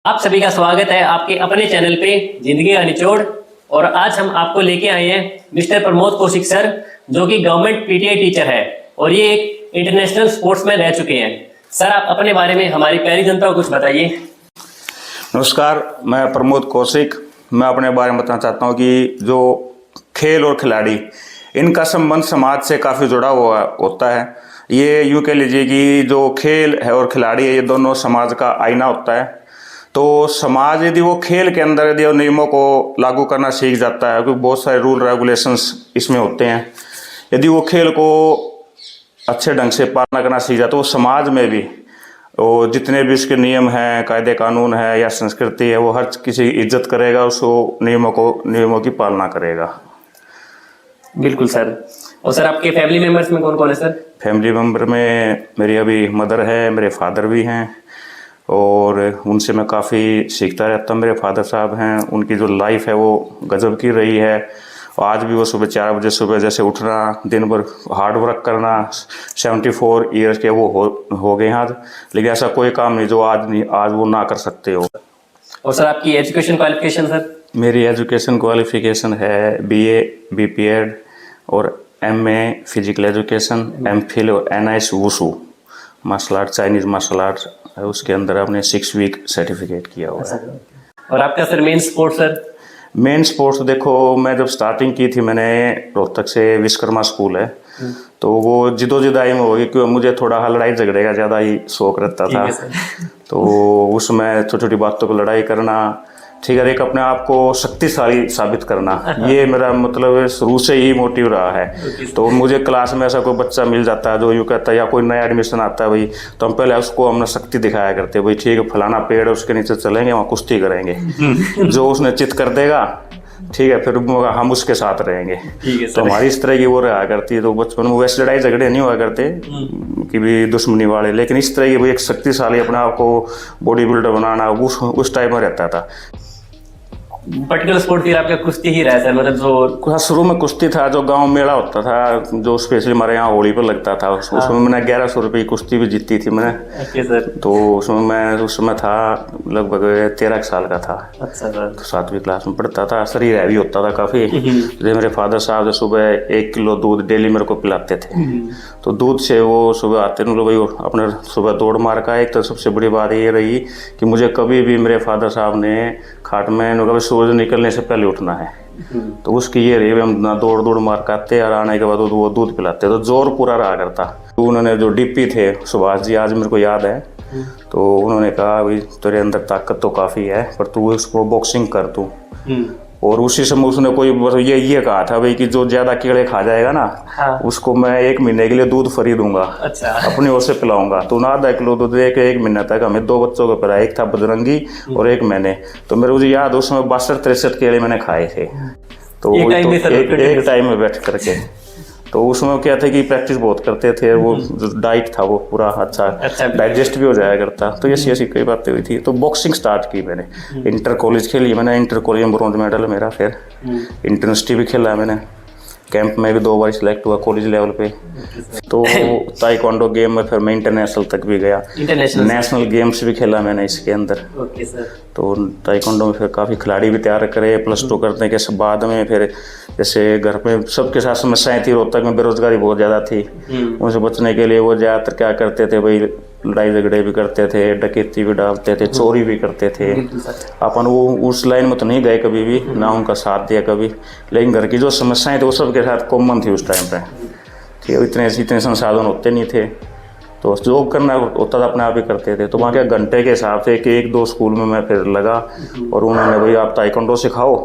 आप सभी का स्वागत है आपके अपने चैनल पे जिंदगी का निचोड़। और आज हम आपको लेके आए हैं मिस्टर प्रमोद कौशिक सर, जो कि गवर्नमेंट पीटीआई टीचर है और ये एक इंटरनेशनल स्पोर्ट्समैन रह चुके हैं। सर, आप अपने बारे में हमारी प्यारी जनता को कुछ बताइए। नमस्कार, मैं प्रमोद कौशिक। मैं अपने बारे में बताना चाहता हूँ कि जो खेल और खिलाड़ी, इनका संबंध समाज से काफ़ी जुड़ा हुआ होता है। ये यूँ कह लीजिए कि जो खेल है और खिलाड़ी है, ये दोनों समाज का आईना होता है। तो समाज यदि वो खेल के अंदर यदि नियमों को लागू करना सीख जाता है, क्योंकि बहुत सारे रूल रेगुलेशंस इसमें होते हैं, यदि वो खेल को अच्छे ढंग से पालना करना सीख जाता है, तो वो समाज में भी वो जितने भी उसके नियम हैं, कायदे कानून है या संस्कृति है, वो हर किसी की इज्जत करेगा, उसको नियमों की पालना करेगा। बिल्कुल सर। और सर, आपके फैमिली मेंबर्स में कौन कौन है सर? फैमिली मेंबर में मेरी अभी मदर है, मेरे फादर भी हैं और उनसे मैं काफ़ी सीखता रहता हूँ। मेरे फादर साहब हैं, उनकी जो लाइफ है वो गजब की रही है। आज भी वो सुबह 4 बजे सुबह जैसे उठना, दिन भर हार्ड वर्क करना, 74 ईयर्स के वो हो गए हैं, लेकिन ऐसा कोई काम नहीं जो आज वो ना कर सकते हो। और सर, आपकी एजुकेशन क्वालिफिकेशन सर? मेरी एजुकेशन क्वालिफिकेशन है BA BPEd और MA फिजिकल एजुकेशन, MPhil और NIS wushu martial art, Chinese martial art है, उसके अंदर आपने 6 वीक सर्टिफिकेट किया हुआ है। और आपका sir main sport sir? Main sports देखो, मैं जब स्टार्टिंग की थी, मैंने रोहतक से विश्वकर्मा स्कूल है, तो वो जिदोजिदाई में होगी क्योंकि मुझे थोड़ा लड़ाई झगड़े का ज़्यादा ही शौक रहता था। तो उसमें छोटी छोटी बातों पर लड़ाई करना, ठीक है, एक अपने आप को शक्तिशाली साबित करना, ये मेरा मतलब शुरू से ही मोटिव रहा है। तो मुझे क्लास में ऐसा कोई बच्चा मिल जाता है जो यूँ कहता है, या कोई नया एडमिशन आता है भाई, तो हम पहले उसको हमने शक्ति दिखाया करते भाई, ठीक है फलाना पेड़ है उसके नीचे चलेंगे, वहाँ कुश्ती करेंगे, जो उसने चित कर देगा, ठीक है, फिर हम उसके साथ रहेंगे। तो हमारी इस तरह की वो रहा करती है। तो बचपन में वैसे लड़ाई झगड़े नहीं हुआ करते कि भी दुश्मनी वाले, लेकिन इस तरह की भाई एक शक्तिशाली अपने आप को बॉडी बिल्डर बनाना उस टाइप में रहता था। पर्टिकुलर स्पोर्ट फिर आपका कुश्ती ही रहा सर? मतलब जो शुरू में कुश्ती था, जो गांव मेला होता था जो स्पेशली हमारे यहाँ होली पर लगता था, उसमें मैंने 1100 रुपये की कुश्ती भी जीती थी मैंने। सर। तो उसमें मैं उस समय था लगभग 13 साल का था। अच्छा सर। तो 7वीं क्लास में पढ़ता था। शरीर हैवी होता था काफ़ी। जैसे मेरे फादर साहब जो सुबह 1 किलो दूध डेली मेरे को पिलाते थे, तो दूध से वो सुबह आते मतलब भाई अपने सुबह दौड़ मार का। एक तो सबसे बड़ी बात ये रही कि मुझे कभी भी मेरे फादर साहब ने खाट में कभी सूरज निकलने से पहले उठना है, तो उसकी ये रही, हम ना दौड़ मार करते और आने के बाद वो दूध पिलाते, तो जोर पूरा रहा करता। तो उन्होंने जो DP थे सुभाष जी, आज मेरे को याद है, तो उन्होंने कहा भाई तेरे अंदर ताकत तो काफ़ी है, पर तू उसको बॉक्सिंग कर तू। और उसी समय उसने कोई ये कहा था भाई कि जो ज़्यादा कीड़े खा जाएगा ना, उसको मैं 1 महीने के लिए दूध फ्री दूंगा। अच्छा। अपनी ओर से पिलाऊंगा। तो ना आधा किलो दूध 1 महीने तक हमें 2 बच्चों को पिलाया, एक था बजरंगी और एक मैंने। तो मेरे मुझे याद, उस समय 62-63 केले मैंने खाए थे। तो एक टाइम में बैठ करके। तो उसमें क्या था कि प्रैक्टिस बहुत करते थे, वो जो डाइट था वो पूरा अच्छा डाइजेस्ट भी हो जाया करता। तो ऐसी कई बातें हुई थी। तो बॉक्सिंग स्टार्ट की मैंने, इंटर कॉलेज खेली मैंने, इंटर कॉलेज में ब्रॉन्ज मेडल मेरा, फिर इंटरनेशनल भी खेला मैंने, कैंप में भी 2 बार सिलेक्ट हुआ कॉलेज लेवल पे। तो ताइक्वांडो गेम में फिर मैं इंटरनेशनल तक भी गया, नेशनल गेम्स भी खेला मैंने इसके अंदर। तो ताइक्वांडो में फिर काफ़ी खिलाड़ी भी तैयार करे। +2 करने के बाद में फिर जैसे घर पे सबके साथ समस्याएं थी, रोहतक में बेरोजगारी बहुत ज़्यादा थी, उनसे बचने के लिए वो ज़्यादातर क्या करते थे भाई, लड़ाई झगड़े भी करते थे, डकैती भी डालते थे, चोरी भी करते थे। अपन वो उस लाइन में तो नहीं गए कभी भी, ना उनका साथ दिया कभी, लेकिन घर की जो समस्याएं थी वो सबके साथ कॉमन थी उस टाइम पे। ठीक है, इतने संसाधन होते नहीं थे, तो जो करना होता था अपने आप ही करते थे। तो वहाँ के घंटे के हिसाब से कि 1-2 स्कूल में मैं फिर लगा, और उन्होंने भाई आप ताइक्वांडो सिखाओ,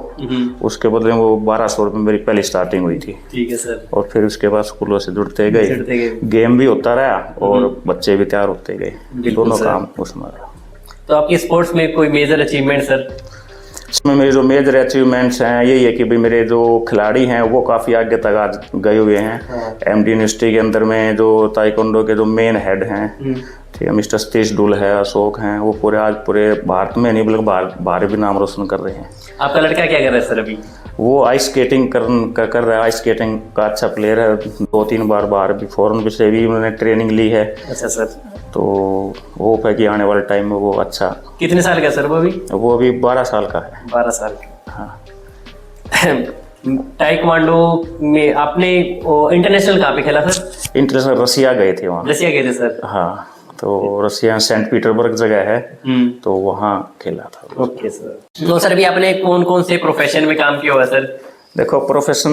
उसके बदले वो 1200 रुपये मेरी पहली स्टार्टिंग हुई थी। ठीक है सर। और फिर उसके बाद स्कूलों से जुड़ते गए, गेम भी होता रहा और बच्चे भी तैयार होते गए, दोनों काम उसमें। तो आपकी स्पोर्ट्स में कोई मेजर अचीवमेंट सर? इसमें मेरे जो मेजर अचीवमेंट्स हैं यही है कि भाई मेरे जो खिलाड़ी हैं वो काफ़ी आगे तक आज गए हुए हैं। MD यूनिवर्सिटी के अंदर में जो ताइक्वांडो के जो मेन हेड हैं, ठीक है, मिस्टर सतीश डुल है, अशोक हैं, वो पूरे भारत में नहीं बल्कि बाहर भी नाम रोशन कर रहे हैं। आपका लड़का क्या कर रहा है सर अभी? वो आइस स्केटिंग कर रहा है, आइस स्केटिंग का अच्छा प्लेयर है। 2-3 बार बाहर भी फॉरेन से भी उन्होंने ट्रेनिंग ली है। अच्छा सर। तो होप है कि आने वाले टाइम में वो अच्छा। कितने साल का सर वो अभी 12 साल का है। 12 साल का। हाँ। ताइक्वांडो में आपने इंटरनेशनल कहाँ पे खेला सर? इंटरनेशनल रसिया गए थे वहाँ। रसिया गए थे सर? हाँ, तो रसिया सेंट पीटर्सबर्ग जगह है, तो वहाँ खेला था। Okay sir. तो सर अभी आपने कौन कौन से प्रोफेशन में काम किया हुआ सर? देखो प्रोफेशन,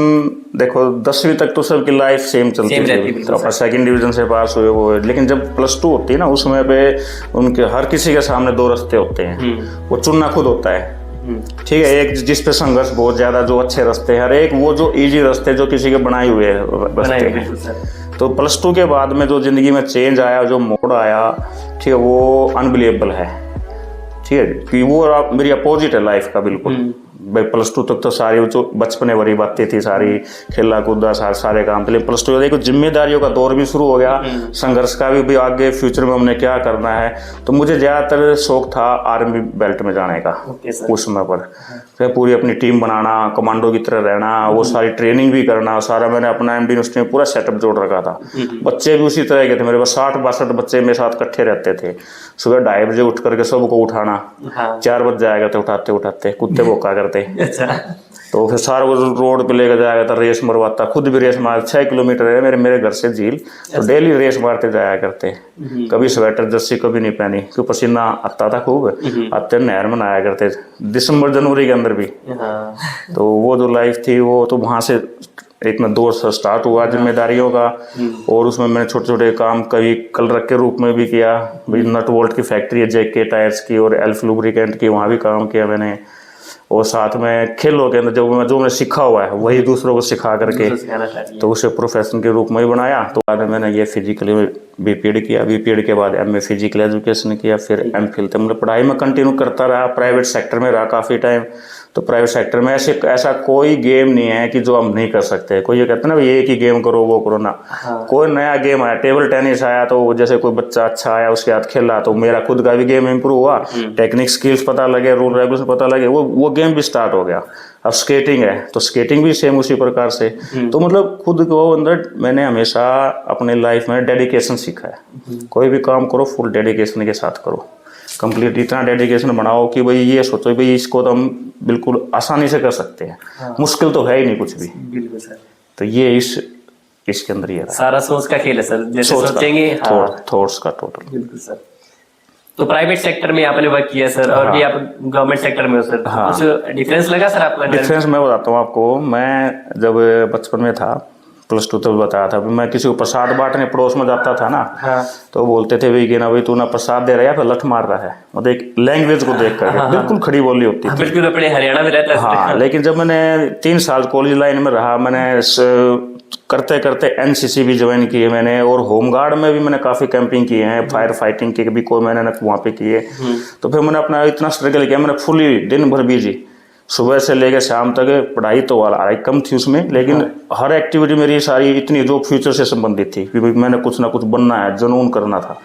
देखो 10वीं तक तो सबकी लाइफ सेम चलती थी, तो अपना सेकंड डिवीजन से पास हुए वो, लेकिन जब +2 होती है ना, उस समय पे उनके हर किसी के सामने 2 रास्ते होते हैं, वो चुनना खुद होता है। ठीक है, एक जिस पे संघर्ष बहुत ज्यादा, जो अच्छे रास्ते हैं, हर एक वो जो इजी रास्ते जो किसी के बनाए हुए रास्ते हैं। तो +2 के बाद में जो जिंदगी में चेंज आया, जो मोड़ आया, ठीक है, वो अनबिलीवेबल है। ठीक है, कि वो मेरी अपोजिट है लाइफ का बिल्कुल। भाई +2 तक तो सारी जो बचपने वाली बातें थी, सारी खेला कूदा सारे काम थे, लेकिन +2 देखो जिम्मेदारियों का दौर भी शुरू हो गया, संघर्ष का भी आगे फ्यूचर में हमने क्या करना है। तो मुझे ज़्यादातर शौक था आर्मी बेल्ट में जाने का उस समय पर। फिर पूरी अपनी टीम बनाना, कमांडो की तरह रहना, वो सारी ट्रेनिंग भी करना, सारा मैंने अपना MD यूनिवर्सिटी में पूरा सेटअप जोड़ रखा था। बच्चे भी उसी तरह के थे, मेरे पास 60-62 बच्चे मेरे साथ इकट्ठे रहते थे। सुबह 2:30 बजे उठ करके सबको उठाना, 4 बज जाएगा तो उठाते उठाते कुत्ते भौंका करते। अच्छा। तो फिर सारा वो रोड पे लेकर जाया था, रेस मरवाता, खुद भी रेस मार, 6 किलोमीटर है मेरे घर से झील, तो डेली रेस मारते जाया करते। कभी स्वेटर जर्सी कभी नहीं पहनी, क्योंकि पसीना आता था खूब, आते नहर में नहाया करते दिसंबर जनवरी के अंदर भी। तो वो जो लाइफ थी वो तो वहाँ से एक ना दौर स्टार्ट हुआ जिम्मेदारियों का, और उसमें मैंने छोटे छोटे काम कभी क्लर्क के रूप में भी किया। भाई नट बोल्ट की फैक्ट्री है JK टायर्स की और एल्फ लुब्रिकेंट की, वहाँ भी काम किया मैंने। और साथ में खेलों के अंदर जो मैंने सीखा हुआ है वही दूसरों को सिखा करके तो उसे प्रोफेशन के रूप में ही बनाया। तो बाद में मैंने ये फिजिकली BPED किया, BPED के बाद MA फिजिकल एजुकेशन किया, फिर MPhil तक मतलब पढ़ाई में कंटिन्यू करता रहा। प्राइवेट सेक्टर में रहा काफ़ी टाइम, तो प्राइवेट सेक्टर में ऐसा कोई गेम नहीं है कि जो हम नहीं कर सकते। कोई ये कहते हैं ना एक ही गेम करो वो करो ना, कोई नया गेम आया, टेबल टेनिस आया तो जैसे कोई बच्चा अच्छा आया उसके हाथ खेला तो मेरा खुद का भी गेम इंप्रूव हुआ, टेक्निक स्किल्स पता लगे, रूल रेगुलेशन पता लगे, वो गेम भी स्टार्ट हो गया। अब स्केटिंग है तो स्केटिंग भी सेम उसी प्रकार से। तो मतलब खुद को अंदर मैंने हमेशा अपने लाइफ में डेडिकेशन सीखा है। कोई भी काम करो फुल डेडिकेशन के साथ करो, कंप्लीट इतना डेडिकेशन बनाओ कि भाई ये सोचो भाई इसको तो हम बिल्कुल आसानी से कर सकते हैं। मुश्किल तो है ही नहीं कुछ भी। बिल्कुल सर। तो ये इसके अंदर ये सारा सोच का खेल है सर, जैसे सोचेंगे थॉट्स का टोटल। बिल्कुल सर। तो प्राइवेट सेक्टर में आपने वर्क किया सर, और भी आप गवर्नमेंट सेक्टर में हो सर, कुछ डिफरेंस लगा सर आपका? डिफरेंस मैं बताता हूँ आपको। मैं जब बचपन में था +2 तक बताया था, मैं किसी को प्रसाद बांटने पड़ोस में जाता था ना, तो बोलते थे भाई कि ना भाई तू ना प्रसाद दे रहा है या फिर लठ मार रहा है, मतलब एक लैंग्वेज को देख कर बिल्कुल खड़ी बोली होती थी। बिल्कुल अपने हरियाणा में रहता है। हाँ, लेकिन जब मैंने 3 साल कॉलेज लाइन में रहा, मैंने करते करते NCC भी ज्वाइन किए मैंने, और होमगार्ड में भी मैंने काफ़ी कैंपिंग किए हैं, फायर फाइटिंग के भी कोई मैंने वहाँ पे किए। तो फिर मैंने अपना इतना स्ट्रगल किया, मैंने फुली दिन भर बिजी, सुबह से लेकर शाम तक। पढ़ाई तो वाला कम थी उसमें, लेकिन हर एक्टिविटी मेरी सारी इतनी जो फ्यूचर से संबंधित थी कि मैंने कुछ ना कुछ बनना है, जुनून करना था।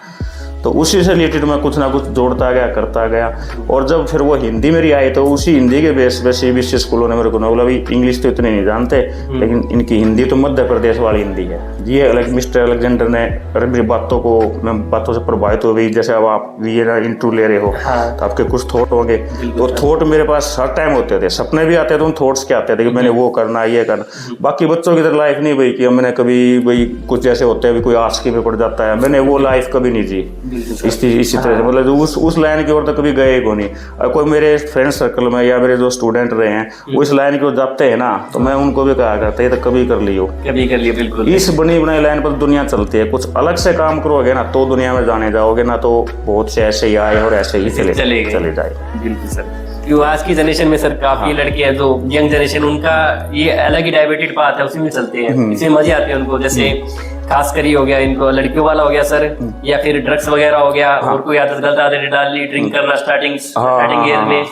तो उसी से रिलेटेड मैं कुछ ना कुछ जोड़ता गया, करता गया। और जब फिर वो हिंदी मेरी आई तो उसी हिंदी के बेस पे CBSE स्कूलों ने मेरे को बोला भाई इंग्लिश तो इतने नहीं जानते, लेकिन इनकी हिंदी तो मध्य प्रदेश वाली हिंदी है। ये अलग मिस्टर अलेक्जेंडर ने मेरी मैं बातों से प्रभावित हो गई। जैसे अब आप ये ना इंटरव्यू ले रहे हो तो आपके कुछ थॉट होंगे, तो थॉट मेरे पास हर टाइम होते थे, सपने भी आते थे, उन थॉट्स के आते थे कि मैंने वो करना, ये करना। बाकी बच्चों की तरह लाइफ नहीं भाई कि मैंने कभी भाई कुछ जैसे होते हैं कोई आशिकी में पड़ जाता है, मैंने वो लाइफ कभी नहीं जी इसी तरह से। मतलब उस लाइन की ओर तो कभी गए को नहीं। कोई मेरे फ्रेंड सर्कल में या मेरे जो स्टूडेंट रहे हैं वो इस लाइन की ओर जाते हैं ना, तो मैं उनको भी कहा करता है तो कभी कर लियो। बिल्कुल इस बनी बनाई लाइन पर दुनिया चलती है, कुछ अलग से काम करोगे ना तो दुनिया में जाने जाओगे, ना तो बहुत से ऐसे ही आए और ऐसे ही चले जाए। बिल्कुल सर। क्यों आज की जनरेशन में सर काफी लड़के हैं जो यंग जनरेशन, उनका ये अलग ही डाइवर्टेड पाथ है, उसी में चलते हैं, इसमें मजे आते हैं उनको। जैसे खास कर हो गया इनको लड़कियों वाला हो गया सर, या फिर ड्रग्स वगैरह हो गया, और कोई आदत गलत आदत डाल ली, ड्रिंक करना स्टार्टिंग ईयर में,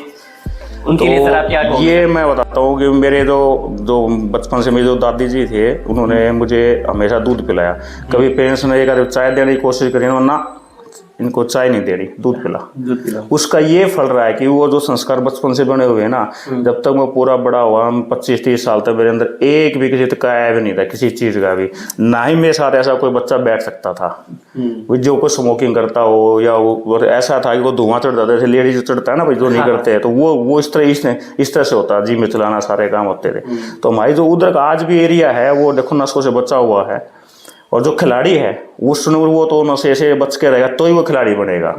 उनके लिए सर आप क्या कहोगे? ये मैं बताता हूँ कि मेरे जो बचपन से मेरे जो दादी जी थे उन्होंने मुझे हमेशा दूध पिलाया। कभी पेरेंट्स ने एक चाय देने की कोशिश करी ना, इनको चाय नहीं दे रही, दूध पिला। दूध पिला। उसका ये फल रहा है कि वो जो संस्कार बचपन से बने हुए हैं ना, जब तक मैं पूरा बड़ा हुआ, 25-30 साल तक मेरे अंदर एक भी किसी का आया भी नहीं था, किसी चीज का भी। ना ही मेरे साथ ऐसा कोई बच्चा बैठ सकता था वो जो कोई स्मोकिंग करता हो, या वो ऐसा था कि वो धुआं चढ़ जाता है, लेडीज चढ़ता है ना भाई, जो नहीं करते हैं, तो वो इस तरह से होता, जी में चलाना सारे काम होते थे। तो हमारी जो उधर का आज भी एरिया है वो देखो नशों से बचा हुआ है। और जो खिलाड़ी है उसने वो तो नशे से बच के रहेगा तो ही वो खिलाड़ी बनेगा।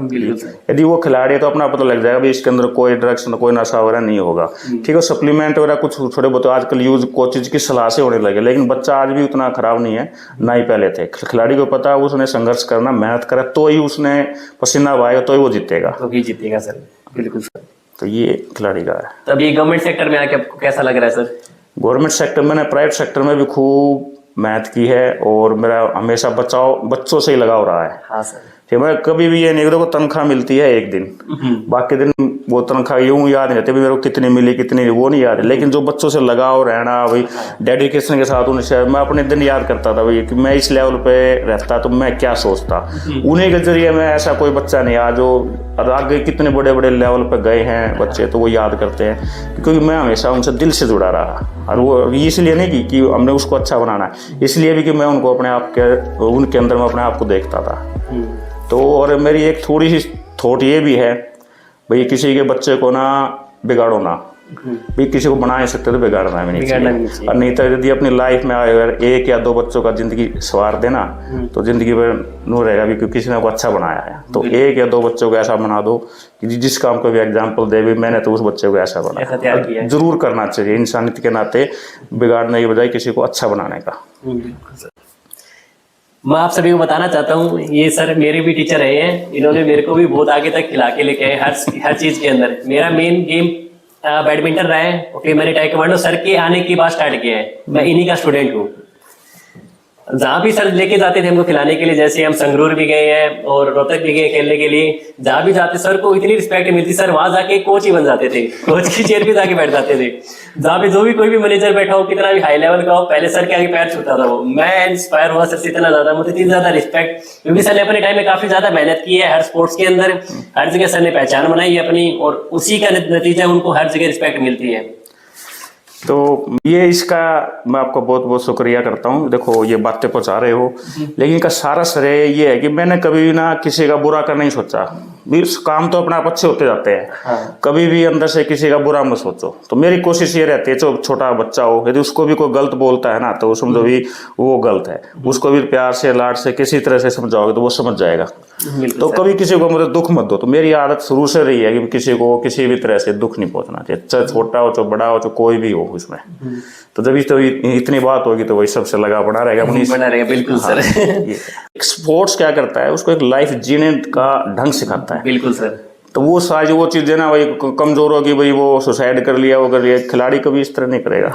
यदि वो खिलाड़ी है तो अपना पता लग जाएगा भी इसके अंदर कोई ड्रग्स कोई नशा वगैरह नहीं होगा। ठीक है, सप्लीमेंट वगैरह कुछ थोड़े बहुत आजकल यूज कोचेज की सलाह से होने लगे, लेकिन बच्चा आज भी उतना खराब नहीं है ना ही पहले थे। खिलाड़ी को पता है उसने संघर्ष करना, मेहनत करा तो ही उसने पसीना बहाएगा तो ही वो जीतेगा। तो ही जीतेगा सर, बिल्कुल सर। तो ये खिलाड़ी का है। तब ये गवर्नमेंट सेक्टर में आके आपको कैसा लग रहा है सर? गवर्नमेंट सेक्टर मैंने प्राइवेट सेक्टर में भी खूब मेहनत की है और मेरा हमेशा बच्चों से ही लगाव रहा है। हाँ सर। कि मैं कभी भी ये नहीं देखो तनख्वाह मिलती है एक दिन, बाकी दिन वो तनख्वाह यूं याद नहीं रहती मेरे को कितनी मिली कितनी, वो नहीं याद है। लेकिन जो बच्चों से लगाव रहना भाई, डेडिकेशन के साथ उनसे मैं अपने दिन याद करता था भाई कि मैं इस लेवल पे रहता तो मैं क्या सोचता। उन्हीं के जरिए मैं ऐसा कोई बच्चा नहीं आज जो आगे कितने बड़े बड़े लेवल पे गए हैं बच्चे, तो वो याद करते हैं क्योंकि मैं हमेशा उनसे दिल से जुड़ा रहा। और वो इसलिए नहीं कि हमने उसको अच्छा बनाना है, इसलिए भी कि मैं उनको अपने आप के उनके अंदर में अपने आप को देखता था। तो और मेरी एक थोड़ी सी थॉट ये भी है भाई किसी के बच्चे को ना बिगाड़ो ना, भी किसी को बना नहीं सकते तो बिगाड़ना भी नहीं चाहिए। और नहीं तो यदि अपनी लाइफ में अगर एक या दो बच्चों का जिंदगी सवार देना तो जिंदगी में नूर रहेगा भी, क्योंकि किसी ने को अच्छा बनाया है। तो एक या दो बच्चों को ऐसा बना दो कि जिस काम को भी एग्जाम्पल दे भी मैंने तो उस बच्चे को ऐसा बनाया। जरूर करना चाहिए इंसानियत के नाते, बिगाड़ने की बजाय किसी को अच्छा बनाने का। मैं आप सभी को बताना चाहता हूँ, ये सर मेरे भी टीचर रहे हैं, इन्होंने मेरे को भी बहुत आगे तक खिला के लेके आए हर चीज के अंदर। मेरा मेन गेम बैडमिंटन रहा है, फिर मैंने टाइकोवांडो सर के आने के बाद स्टार्ट किया है। मैं इन्हीं का स्टूडेंट हूँ। जहाँ भी सर लेके जाते थे हमको खिलाने के लिए, जैसे हम संगरूर भी गए हैं और रोहतक भी गए खेलने के लिए, जहाँ भी जाते सर को इतनी रिस्पेक्ट मिलती, सर वहां जाके कोच ही बन जाते थे, कोच की चेयर पे जाके बैठ जाते थे। जहाँ पे जो भी कोई भी मैनेजर बैठा हो, कितना भी हाई लेवल का हो, पहले सर के आगे पैर छूता था वो। मैं इंस्पायर हुआ सर से इतना ज्यादा, मुझे इतनी ज्यादा रिस्पेक्ट, क्योंकि सर ने अपने टाइम में काफी ज्यादा मेहनत की है हर स्पोर्ट्स के अंदर, हर जगह सर ने पहचान बनाई है अपनी, और उसी का नतीजा उनको हर जगह रिस्पेक्ट मिलती है। तो ये इसका मैं आपको बहुत बहुत शुक्रिया करता हूँ। देखो ये बातें पहुँचा रहे हो, लेकिन इनका सारा श्रेय ये है कि मैंने कभी भी ना किसी का बुरा करना नहीं सोचा। भी काम तो अपने आप अच्छे होते जाते हैं। हाँ। कभी भी अंदर से किसी का बुरा मत सोचो। तो मेरी कोशिश ये रहती है जो छोटा बच्चा हो, यदि उसको भी कोई गलत बोलता है ना तो समझो भी वो गलत है, उसको भी प्यार से लाड से किसी तरह से समझाओगे तो वो समझ जाएगा। तो कभी किसी को मतलब दुख मत दो। तो मेरी आदत शुरू से रही है कि किसी को किसी भी तरह से दुख नहीं पहुंचना चाहिए, चाहे छोटा हो चाहे बड़ा हो चाहे कोई भी हो उसमें। तो जब तो इतनी बात होगी तो वही सबसे लगा बना रहेगा। बिल्कुल सर। स्पोर्ट्स क्या करता है, उसको एक लाइफ जीने का ढंग सिखाता है। बिल्कुल सर। तो वो सारी वो चीजें ना भाई कमजोर होगी भाई वो सुसाइड कर लिया वो कर लिया, खिलाड़ी कभी इस तरह नहीं करेगा।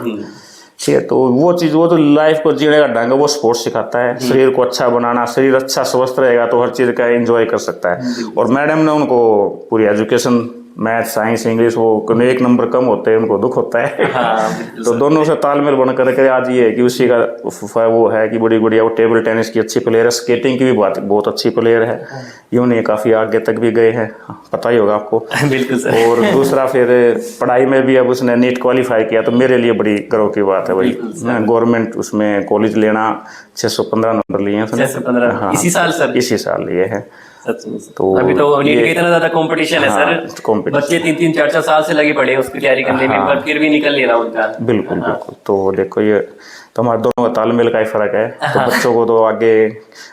ठीक है, तो वो चीज वो तो लाइफ को जीने का ढंग है, वो स्पोर्ट्स सिखाता है। शरीर को अच्छा बनाना, शरीर अच्छा स्वस्थ रहेगा तो हर चीज का एंजॉय कर सकता है। और मैडम ने उनको पूरी एजुकेशन मैथ साइंस इंग्लिश वो एक नंबर कम होते हैं, उनको दुख होता है। हाँ, तो दोनों से तालमेल बन करके आज ये है कि उसी का वो है कि बड़ी गुड़िया वो टेबल टेनिस की अच्छी प्लेयर है, स्केटिंग की भी बहुत अच्छी प्लेयर है। यूं नहीं काफी आगे तक भी गए हैं, पता ही होगा आपको। बिल्कुल सर। और दूसरा फिर पढ़ाई में भी अब उसने नीट क्वालिफाई किया, तो मेरे लिए बड़ी गर्व की बात है भाई। गवर्नमेंट उसमें कॉलेज लेना 615 नंबर लिए हैं। 615 हाँ, इसी साल सर? इसी साल लिए हैं। तो अभी तो नीट का इतना ज्यादा कंपटीशन है सर, बच्चे 3-3, 4-4 साल से लगे पड़े उसकी तैयारी करने में, पर फिर भी निकल लेना उनका। बिल्कुल बिल्कुल। तो देखो ये तो हमारे दोनों का तालमेल का ही फर्क है। तो बच्चों को तो आगे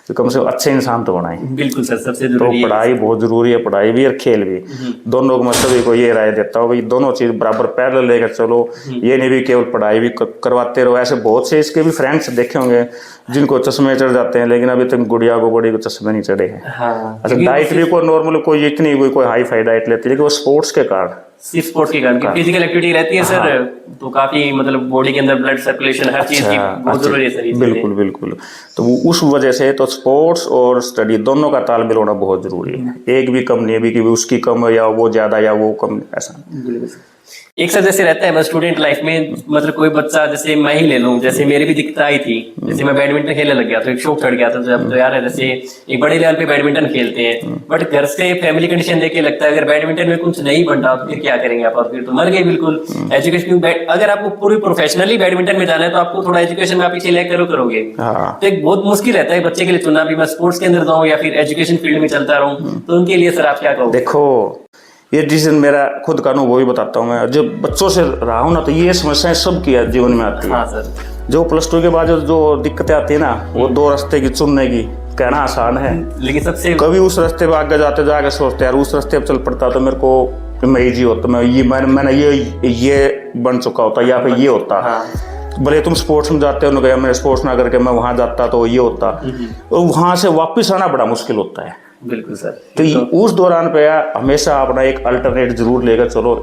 कम से कम अच्छे इंसान तो बनाए। बिल्कुल सर, सबसे जरूरी तो पढ़ाई बहुत जरूरी है, पढ़ाई भी और खेल भी दोनों को। मैं सभी को ये राय देता हूँ भाई दोनों चीज बराबर पैरेलल लेकर चलो। ये नहीं भी केवल पढ़ाई भी करवाते रहो। ऐसे बहुत से इसके भी फ्रेंड्स देखे होंगे जिनको चश्मे चढ़ जाते हैं, लेकिन अभी तक गुड़िया को बड़ी को चश्मे नहीं चढ़े हैं। अच्छा, डाइट भी कोई नॉर्मल कोई इतनी कोई हाई फाई डाइट लेती है, लेकिन वो स्पोर्ट्स के कारण सिर्फ स्पोर्ट्स के कारण फिजिकल एक्टिविटी रहती है सर, तो काफी मतलब बॉडी के अंदर ब्लड सर्कुलेशन हर चीज की बहुत जरूरी है सर। बिल्कुल बिल्कुल। तो वो उस वजह से तो स्पोर्ट्स और स्टडी दोनों का तालमेल होना बहुत जरूरी है। एक भी कम नहीं है कि उसकी कम है या वो ज्यादा या वो कम, ऐसा नहीं। एक सर जैसे रहता है स्टूडेंट लाइफ में, मतलब कोई बच्चा, जैसे मैं ही ले लूं, जैसे मेरी भी दिक्कत आई थी, जैसे मैं बैडमिंटन खेलने लग गया तो एक शौक चढ़ गया था, तो यार जैसे एक बड़े लेवल पे बैडमिंटन खेलते हैं, बट घर से फैमिली कंडीशन देख के लगता है अगर बैडमिंटन में कुछ नहीं बन रहा तो फिर क्या करेंगे आप, और फिर तो मर गए बिल्कुल। एजुकेशन, अगर आपको पूरी प्रोफेशनली बैडमिंटन में जाना है तो आपको थोड़ा एजुकेशन में आप पीछे ले करोगे, तो एक बहुत मुश्किल रहता है बच्चे के लिए चुनना भी, मैं स्पोर्ट्स के अंदर जाऊँ या फिर एजुकेशन फील्ड में चलता रहूँ, तो उनके लिए सर आप क्या कहोगे? देखो ये डिसीजन मेरा खुद का अनुभव ही बताता हूँ मैं, जब बच्चों से रहा हूँ ना, तो ये समस्याएं सबकी जीवन में आती है। हाँ सर। जो +2 के बाद जो दिक्कतें आती है ना, वो 2 रास्ते की चुनने की, कहना आसान है लेकिन सबसे कभी उस रास्ते पे आगे जाते जाके सोचते यार उस रास्ते पे चल पड़ता तो मेरे को मैं इजी होता, मैंने ये बन चुका होता या फिर ये होता। भले तुम स्पोर्ट्स में जाते हो, गया मैंने स्पोर्ट्स ना करके मैं वहां जाता तो ये होता, और वहां से वापस आना बड़ा मुश्किल होता है। बिल्कुल सर। तो उस दौरान पे हमेशा अपना एक अल्टरनेट जरूर लेकर चलो,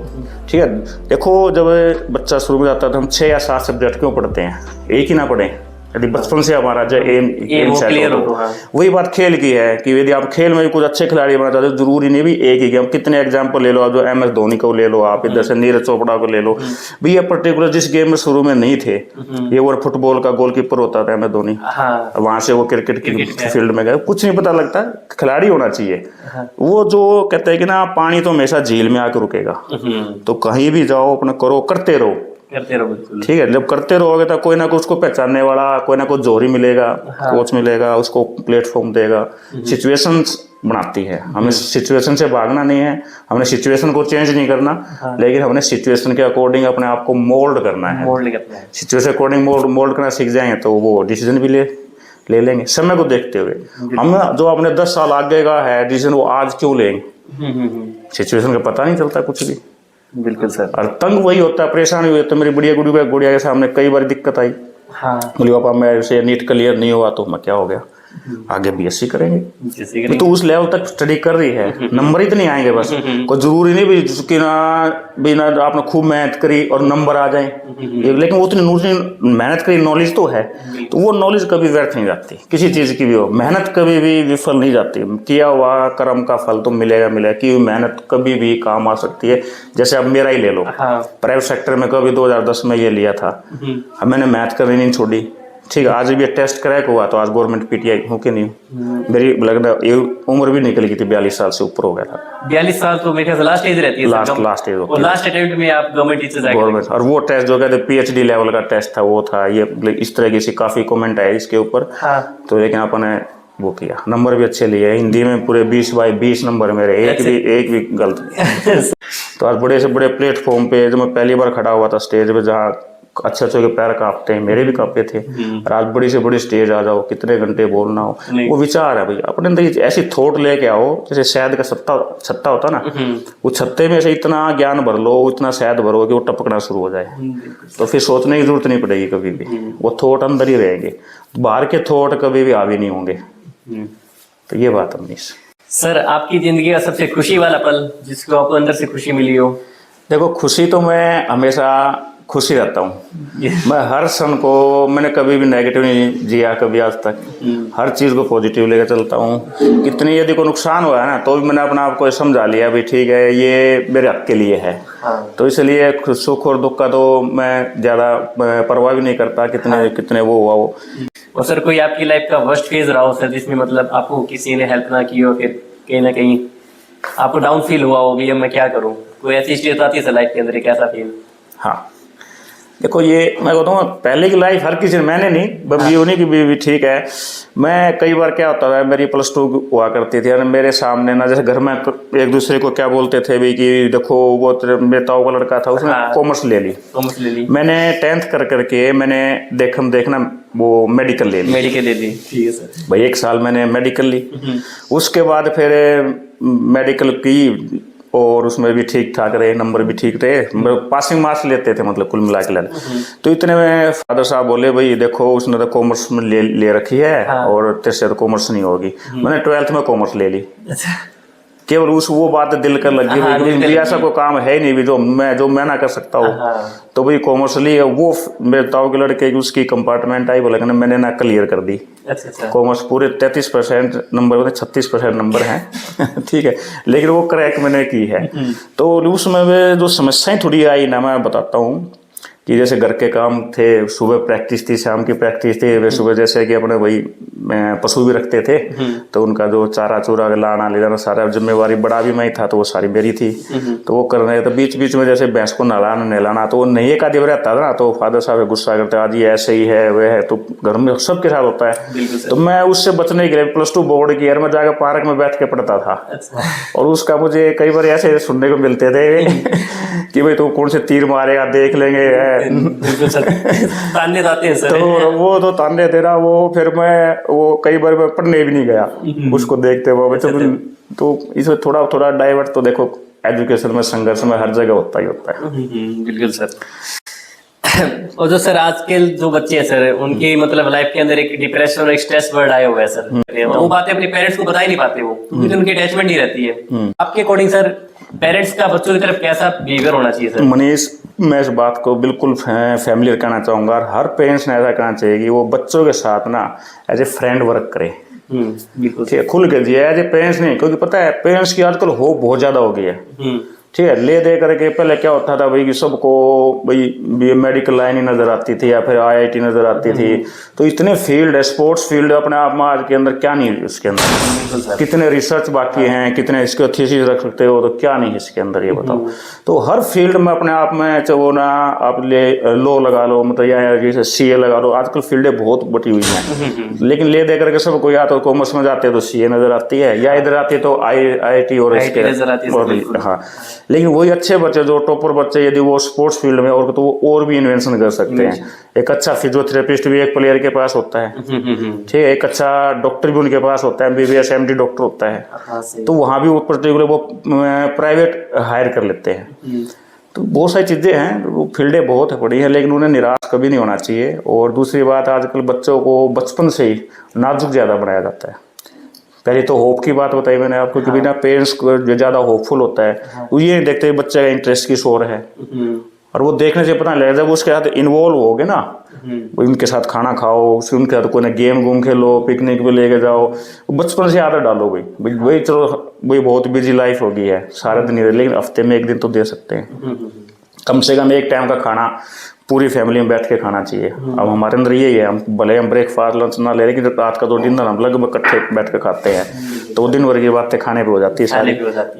ठीक है। देखो जब बच्चा शुरू में जाता है तो हम 6 या 7 सब्जेक्ट क्यों पढ़ते हैं, एक ही ना पढ़ें, यदि बचपन से हमारा जो एम सेट हो। वही बात खेल की है कि यदि आप खेल में कुछ अच्छे खिलाड़ी बनना चाहते हो, जरूरी नहीं भी एक ही गेम, कितने एग्जाम्पल ले लो आप, जो MS धोनी को ले लो आप, इधर से नीरज चोपड़ा को ले लो भी, ये पर्टिकुलर जिस गेम में शुरू में नहीं थे, ये वो फुटबॉल का गोलकीपर होता था MS धोनी, वहां से वो क्रिकेट की फील्ड में गए, कुछ नहीं पता लगता, खिलाड़ी होना चाहिए। वो जो कहते हैं कि ना पानी तो हमेशा झील में आकर रुकेगा, तो कहीं भी जाओ अपना करो, करते रहो, ठीक है। जब करते रहोगे तो कोई ना कोई उसको पहचानने वाला, कोई ना कोई जोहरी मिलेगा, कोच मिलेगा, उसको प्लेटफॉर्म देगा। सिचुएशंस बनाती है, हमें सिचुएशन से भागना नहीं है, हमने सिचुएशन को चेंज नहीं करना, लेकिन हमने सिचुएशन के अकॉर्डिंग अपने आप को मोल्ड करना है। सिचुएशन अकॉर्डिंग मोल्ड करना सीख जाएंगे तो वो डिसीजन भी ले लेंगे समय को देखते हुए। हम जो अपने 10 साल आगे का है डिसीजन, वो आज क्यों लेंगे, सिचुएशन का पता नहीं चलता कुछ भी। बिल्कुल सर। और तंग वही होता है, परेशानी हुई तो मेरी गुड़िया के सामने कई बार दिक्कत आई। बोली पापा मेरे नीट क्लियर नहीं हुआ तो मैं क्या हो गया, आगे BSc करेंगे, तो उस लेवल तक स्टडी कर रही है, नंबर ही तो नहीं आएंगे बस, कोई जरूरी नहीं भी कि ना आपने खूब मेहनत करी और नंबर आ जाए, लेकिन वो उतनी मेहनत करी, नॉलेज तो है, तो वो नॉलेज कभी व्यर्थ नहीं जाती, किसी चीज की भी हो, मेहनत कभी भी विफल नहीं जाती, किया हुआ कर्म का फल तो मिलेगा, कि मेहनत कभी भी काम आ सकती है। जैसे अब मेरा ही ले लो, प्राइवेट सेक्टर में कभी 2010 में ये लिया था, अब मैंने मेहनत करनी नहीं छोड़ी, ठीक है। आज भी टेस्ट क्रैक हुआ तो आज गवर्नमेंट PTI हूँ कि नहीं, मेरी लगता है उम्र भी निकल गई थी, 42 साल से ऊपर हो गया था। 42 साल तो मेरे ख्याल लास्ट एज रहती है, लास्ट एज और लास्ट अटेम्प्ट में आप गवर्नमेंट टीचर जाएंगे। गवर्नमेंट, और वो टेस्ट जो कहते PhD लेवल का टेस्ट था, वो था ये, इस तरह की सी काफी कमेंट आए इसके ऊपर। तो लेकिन अपने वो किया, नंबर भी अच्छे लिए, हिंदी में पूरे 20/20 नंबर मेरे, एक भी गलत। तो आज बड़े से बड़े प्लेटफॉर्म पे जब मैं पहली बार खड़ा हुआ था स्टेज पे, जहाँ अच्छे के पैर कांपते हैं, मेरे भी कांपे थे, और आज बड़ी से बड़ी स्टेज आ जाओ, कितने घंटे बोलना हो, वो विचार है भाई अपने अंदर, ऐसी थॉट लेके आओ जैसे शहद का छत्ता होता ना, वो छत्ते में से इतना ज्ञान भर लो, इतना शहद भरो कि वो टपकना शुरू हो जाए, तो फिर सोचने की जरूरत नहीं पड़ेगी कभी भी, वो थॉट अंदर ही रहेंगे, बाहर के थॉट कभी भी हावी नहीं होंगे। तो ये बात है मनीष। सर आपकी जिंदगी का सबसे खुशी वाला पल जिसको आपको अंदर से खुशी मिली हो? देखो खुशी तो मैं हमेशा खुशी रहता हूँ, मैं हर क्षण को मैंने कभी भी नेगेटिव नहीं जिया कभी आज तक, हर चीज़ को पॉजिटिव लेकर चलता हूँ। कितनी यदि कोई नुकसान हुआ है ना तो भी मैंने अपना आप को समझा लिया भी ठीक है ये मेरे हक के लिए है। तो इसलिए सुख और दुख का तो मैं ज़्यादा परवाह भी नहीं करता कितने वो हुआ वो। और सर कोई आपकी लाइफ का वर्स्ट फेज रहा हो सर, जिसमें मतलब आपको किसी ने हेल्प ना की हो, फिर कहीं ना कहीं आपको डाउन फील हुआ हो, अब मैं क्या करूँ, कोई ऐसी स्टेज आती है सर लाइफ के अंदर, एक ऐसा फील? हाँ देखो ये मैं कहता हूँ पहले की लाइफ हर किसी मैंने नहीं बब्बी होने की भी ठीक है। मैं कई बार क्या होता था, मेरी +2 हुआ करती थी, मेरे सामने ना जैसे घर में एक दूसरे को क्या बोलते थे भी कि देखो वो मेरे ताऊ का लड़का था, उसने कॉमर्स ले ली, मैंने 10th करके मैंने देखना वो मेडिकल ले ली। ठीक है सर भाई, 1 साल मैंने मेडिकल ली, उसके बाद फिर मेडिकल की और उसमें भी ठीक ठाक रहे, नंबर भी ठीक रहे, पासिंग मार्क्स लेते थे मतलब कुल मिला के। तो इतने में फादर साहब बोले भाई देखो उसने तो कॉमर्स में ले रखी है और तेरे से तो कॉमर्स नहीं होगी। मैंने 12th में कॉमर्स ले ली। केवल उस वो बात दिल कर लगी हाँ, हुई दिल कि कर ऐसा लगी। कोई काम है नहीं भी जो मैं ना कर सकता हूँ। हाँ। तो भाई कॉमर्सली वो मेरे ताऊ के लड़के की उसकी कंपार्टमेंट आई, बोला कि मैंने ना क्लियर कर दी। अच्छा अच्छा। कॉमर्स पूरे 33% नंबर होते, 36% नंबर हैं ठीक है, लेकिन वो क्रैक मैंने की है। तो उसमें वे जो समस्याएं थोड़ी आई ना, मैं बताता हूँ कि जैसे घर के काम थे, सुबह प्रैक्टिस थी, शाम की प्रैक्टिस थी। वे सुबह जैसे कि अपने वही पशु भी रखते थे, तो उनका जो चारा चूरा लाना ले जाना सारा जिम्मेवारी, बड़ा भी मैं ही था तो वो सारी मेरी थी। तो वो कर रहे थे। बीच बीच में जैसे भैंस को नहलाना तो वो नहीं एक आधी बार रहता था ना, तो फादर साहब गुस्सा करते, आज ये ऐसे ही है वह है, तो घर में सबके साथ होता है। तो मैं उससे बचने के लिए +2 बोर्ड की ईयर में जाकर पार्क में बैठ के पढ़ता था। अच्छा। और उसका मुझे कई बार ऐसे सुनने को मिलते थे कि भाई तू कौन से तीर मारेगा देख लेंगे। बिल्कुल सर, ताने आते हैं सर। तो वो तो ताने दे रहा, वो फिर मैं वो कई बार मैं पढ़ने भी नहीं गया उसको देखते हुए। तो इसमें थोड़ा थोड़ा डाइवर्ट तो देखो एजुकेशन में संघर्ष में हर जगह होता ही होता है। बिल्कुल सर। और जो सर आजकल जो बच्चे हैं सर, उनकी मतलब लाइफ के अंदर एक डिप्रेशन और एक स्ट्रेस वर्ड आया हुआ है सर। वो बातें अपने पेरेंट्स को बता ही नहीं पाते वो, क्योंकि उनकी अटैचमेंट नहीं रहती है। आपके अकॉर्डिंग सर पेरेंट्स का बच्चों की तरफ कैसा बिहेवियर होना चाहिए सर? मनीष, मैं इस बात को बिल्कुल फैमिली कहना चाहूँगा, और हर पेरेंट्स ने ऐसा कहना चाहिए कि वो बच्चों के साथ ना एज ए फ्रेंड वर्क करे। बिल्कुल ठीक है, खुल के जिए एज ए पेरेंट्स नहीं, क्योंकि पता है पेरेंट्स की आजकल होप बहुत ज़्यादा हो गई है। ठीक है, ले दे करके पहले क्या होता था भाई कि सबको भाई मेडिकल लाइन ही नजर आती थी या फिर IIT नजर आती थी। तो इतने फील्ड है, स्पोर्ट्स फील्ड अपने आप में आज के अंदर क्या नहीं है उसके अंदर, कितने रिसर्च बाकी हैं, कितने इसके थीसिस रख सकते हो, तो क्या नहीं है इसके अंदर ये बताओ। तो हर फील्ड में अपने आप में चाहे वो ना आप ले लो लगा लो, मतलब या जैसे CA लगा लो, आजकल फील्डें बहुत बटी हुई हैं। लेकिन ले दे करके सबको या तो कॉमर्स में जाते हैं तो CA नजर आती है, या इधर आती है तो IIT और इसके हाँ। लेकिन वही अच्छे बच्चे जो टॉपर बच्चे यदि वो स्पोर्ट्स फील्ड में और तो वो और भी इन्वेंशन कर सकते हैं। एक अच्छा फिजियोथेरेपिस्ट भी एक प्लेयर के पास होता है, ठीक है, एक अच्छा डॉक्टर भी उनके पास होता है, MBBS MD डॉक्टर होता है। तो वहाँ भी वो पर्टिकुलर वो प्राइवेट हायर कर लेते हैं। तो बहुत सारी चीज़ें हैं, वो फील्डें बहुत बड़ी हैं, लेकिन उन्हें निराश कभी नहीं होना चाहिए। और दूसरी बात, आजकल बच्चों को बचपन से ही नाजुक ज़्यादा बनाया जाता है। पहले तो होप की बात बताई मैंने आपको कि बिना पेरेंट्स को जो ज़्यादा होपफुल होता है वो ये नहीं देखते बच्चे का इंटरेस्ट किस ओर है, और वो देखने से पता लगेगा। जब उसके साथ इन्वॉल्व होगे ना, उनके साथ खाना खाओ, उनके साथ कोई ना गेम गूम खेलो, पिकनिक पे लेके जाओ, बचपन से आदत डालो भाई वही चलो भाई बहुत बिजी लाइफ होगी है सारा दिन, लेकिन हफ्ते में 1 दिन तो दे सकते हैं। कम से कम एक टाइम का खाना पूरी फैमिली में बैठ के खाना चाहिए। अब हमारे अंदर यही है, हम भले हम ब्रेकफास्ट लंच ना ले, लेकिन रात का 2 डिनर हम लगभग इकट्ठे बैठ के खाते हैं। तो दिन भर की बातें खाने पे हो जाती है सारी,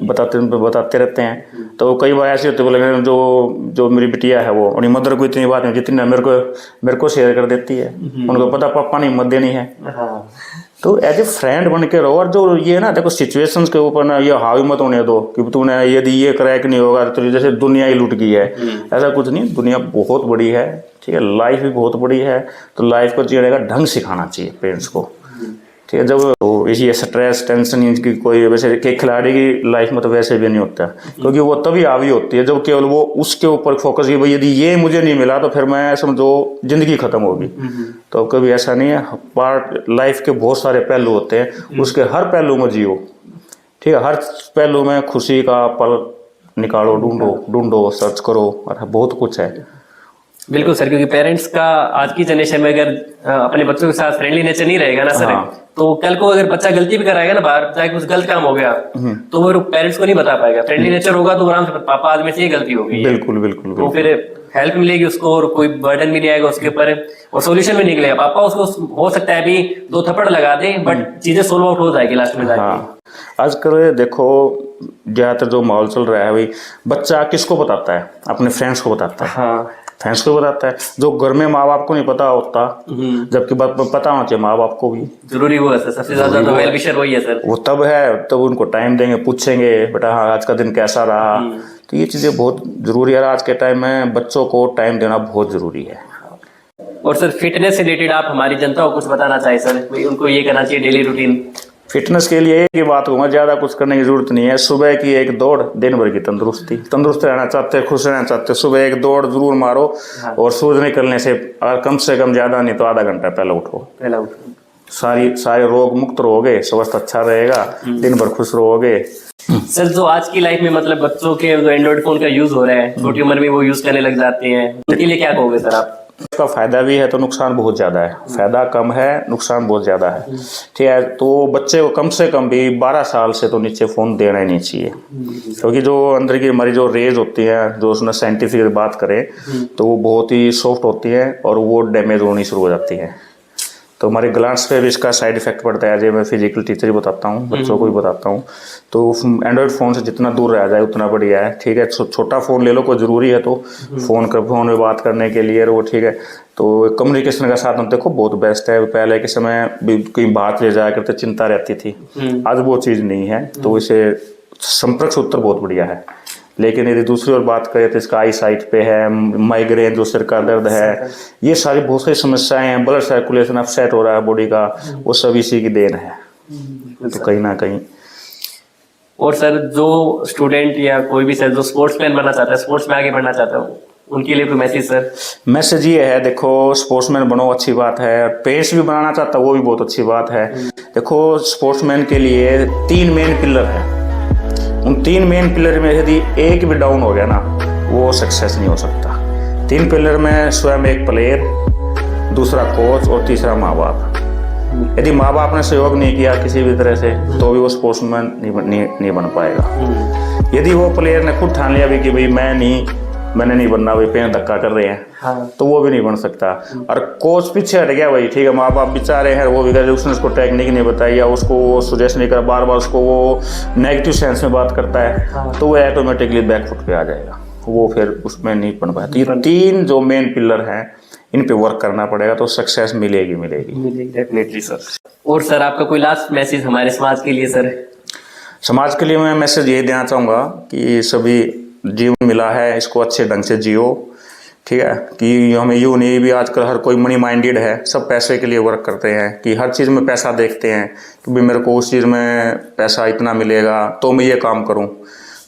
बताते रहते हैं। तो कई बार ऐसे होते बोले जो मेरी बिटिया है वो अपनी मदर को इतनी बात नहीं जितनी मेरे को शेयर कर देती है। उनको पता पापा नहीं मत देनी है। तो एज ए फ्रेंड बन के रहो। और जो ये ना देखो सिचुएशंस के ऊपर ना ये हावी मत होने दो कि तूने यदि ये क्रैक नहीं होगा तो जैसे दुनिया ही लुट गई है। ऐसा कुछ नहीं, दुनिया बहुत बड़ी है, ठीक है, लाइफ भी बहुत बड़ी है। तो लाइफ को जीने का ढंग सिखाना चाहिए पेरेंट्स को, ठीक है। जब तो ये स्ट्रेस टेंशन इनकी कोई वैसे के खिलाड़ी की लाइफ में तो वैसे भी नहीं होता, क्योंकि वो तभी हावी होती है जब केवल वो उसके ऊपर फोकस की भाई यदि ये मुझे नहीं मिला तो फिर मैं समझो जिंदगी खत्म होगी। तो कभी ऐसा नहीं है, पार्ट लाइफ के बहुत सारे पहलू होते हैं, उसके हर पहलू में जियो, ठीक है, हर पहलू में खुशी का पल निकालो, ढूंढो सर्च करो, और बहुत कुछ है। बिल्कुल सर, क्योंकि पेरेंट्स का आज की जनरेशन में अगर अपने बच्चों के साथ फ्रेंडली नेचर नहीं रहेगा ना सर, तो कल को अगर बच्चा गलती भी कराएगा ना बाहर, चाहे कुछ गलत काम हो गया तो वो पेरेंट्स को नहीं बता पाएगा। फ्रेंडली नेचर होगा तो आराम से पापा आज में से ये गलती हो गई, बिल्कुल तो फिर हेल्प मिलेगी उसको और कोई बर्डन भी नहीं आएगा उसके ऊपर, और सोल्यूशन भी निकलेगा। पापा उसको हो सकता है अभी 2 थप्पड़ लगा दे, बट चीजें सोल्व आउट हो जाएगी लास्ट में जाके। आजकल देखो ज्यादातर जो माहौल चल रहा है भाई, बच्चा किसको बताता है? अपने फ्रेंड्स को बताता है। फ्रेंड्स को बताता है, जो घर में माँ बाप को नहीं पता होता, जबकि पता होना चाहिए माँ बाप को भी। जरूरी वो है सर, सबसे ज्यादा तो वेल विशर वही है सर। वो तब है तब उनको टाइम देंगे, पूछेंगे बेटा हाँ आज का दिन कैसा रहा। तो ये चीजें बहुत जरूरी है। आज के टाइम में बच्चों को टाइम देना बहुत जरूरी है। और सर फिटनेस से रिलेटेड आप हमारी जनता को कुछ बताना चाहिए सर, उनको ये करना चाहिए डेली रूटीन? फिटनेस के लिए एक ही बात कहूँगा, ज़्यादा कुछ करने की जरूरत नहीं है। सुबह की एक दौड़ दिन भर की तंदुरुस्त रहना चाहते हैं, खुश रहना चाहते हैं, सुबह एक दौड़ जरूर मारो। और सूरज निकलने से कम ज़्यादा नहीं तो आधा घंटा पहले उठो। सारे रोग मुक्त रहोगे, स्वास्थ्य अच्छा रहेगा, दिन भर खुश रहोगे। सर जो आज की लाइफ में मतलब बच्चों के जो एंड्रॉइड फोन का यूज हो रहा है, छोटी उम्र में वो यूज करने लग जाते हैं, उनके लिए क्या कहोगे सर आप? इसका फायदा भी है तो नुकसान बहुत ज़्यादा है। फायदा कम है, नुकसान बहुत ज़्यादा है। ठीक है, तो बच्चे को कम से कम भी 12 साल से तो नीचे फ़ोन देना ही नहीं चाहिए, क्योंकि जो अंदर की हमारी जो रेज होती हैं, जो उसमें साइंटिफिक बात करें तो वो बहुत ही सॉफ्ट होती है और वो डैमेज होनी शुरू हो जाती है। तो हमारे ग्लांस पे भी इसका साइड इफेक्ट पड़ता है। जैसे मैं फिजिकल टीचर ही बताता हूँ, बच्चों को भी बताता हूँ। तो एंड्रॉयड फ़ोन से जितना दूर रहा जाए उतना बढ़िया है। ठीक है, छोटा फ़ोन ले लो, कोई ज़रूरी है तो फ़ोन में बात करने के लिए वो ठीक है। तो कम्युनिकेशन का साधन देखो बहुत बेस्ट है। पहले के समय भी कहीं बात ले जाया करते चिंता रहती थी, आज वो चीज़ नहीं है। तो इसे संपर्क सूत्र बहुत बढ़िया है। लेकिन यदि दूसरी ओर बात करें तो इसका आई साइट पे है, माइग्रेन जो सिर का दर्द है, ये सारी बहुत सारी समस्याएं हैं। ब्लड सर्कुलेशन अपसेट हो रहा है बॉडी का, वो सब इसी की देन है। तो कहीं ना कहीं। और सर जो स्टूडेंट या कोई भी सर जो स्पोर्ट्समैन बनना चाहता है, स्पोर्ट्स में आगे बढ़ना चाहता है, उनके लिए कोई मैसेज सर? मैसेज ये है, देखो स्पोर्ट्समैन बनो, अच्छी बात है। पेस भी बनाना चाहता है वो भी बहुत अच्छी बात है। देखो स्पोर्ट्समैन के लिए 3 मेन पिलर है। उन 3 मेन पिलर में यदि एक भी डाउन हो गया ना, वो सक्सेस नहीं हो सकता। 3 पिलर में स्वयं एक प्लेयर, दूसरा कोच और तीसरा माँ बाप। यदि माँ बाप ने सहयोग नहीं किया किसी भी तरह से तो भी वो स्पोर्ट्समैन नहीं बन पाएगा। यदि वो प्लेयर ने खुद ठान लिया भी कि भाई मैंने नहीं बनना, भाई पेन धक्का कर रहे हैं, हाँ, तो वो भी नहीं बन सकता। और कोच पीछे हट गया, भाई ठीक है, माँ बाप बेचारे हैं, वो भी कर, उसने उसको टेक्निक नहीं बताई या उसको वो सुजेस्ट नहीं करा, बार बार उसको वो नेगेटिव सेंस में बात करता है, हाँ, तो वो ऑटोमेटिकली बैकफुट पे आ जाएगा, वो फिर उसमें नहीं बन पाया। तो ये 3 जो मेन पिलर हैं, इन पे वर्क करना पड़ेगा तो सक्सेस मिलेगी डेफिनेटली सर। और सर आपका कोई लास्ट मैसेज हमारे समाज के लिए सर? समाज के लिए मैं मैसेज ये देना चाहूँगा कि सभी जीवन मिला है, इसको अच्छे ढंग से जियो। ठीक है, कि हमें यूँ नहीं भी आजकल हर कोई मनी माइंडेड है, सब पैसे के लिए वर्क करते हैं कि हर चीज़ में पैसा देखते हैं कि भाई मेरे को उस चीज़ में पैसा इतना मिलेगा तो मैं ये काम करूँ।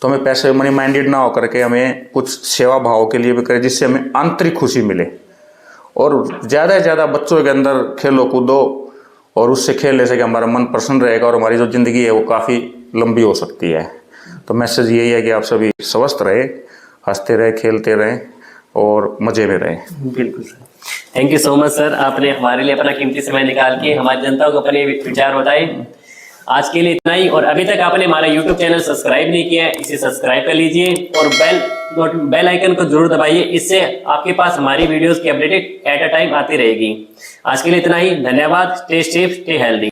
तो हमें पैसे मनी माइंडेड ना हो करके हमें कुछ सेवा भाव के लिए भी करें जिससे हमें आंतरिक खुशी मिले। और ज़्यादा से ज़्यादा बच्चों के अंदर खेलो कूदो, और उससे खेलने से कि हमारा मन प्रसन्न रहेगा और हमारी जो ज़िंदगी है वो काफ़ी लंबी हो सकती है। तो मैसेज यही है कि आप सभी स्वस्थ रहे, हंसते रहे, खेलते रहें और मज़े में रहें। बिल्कुल sir, thank you so much sir, आपने हमारे लिए अपना कीमती समय निकाल के हमारी जनता को अपने विचार बताए। आज के लिए इतना ही, और अभी तक आपने हमारा YouTube चैनल सब्सक्राइब नहीं किया है, इसे सब्सक्राइब कर लीजिए और बेल आइकन को जरूर दबाइए, इससे आपके पास हमारी वीडियोस की अपडेटेड एट अ टाइम आती रहेगी। आज के लिए इतना ही, धन्यवाद। Stay safe, stay healthy.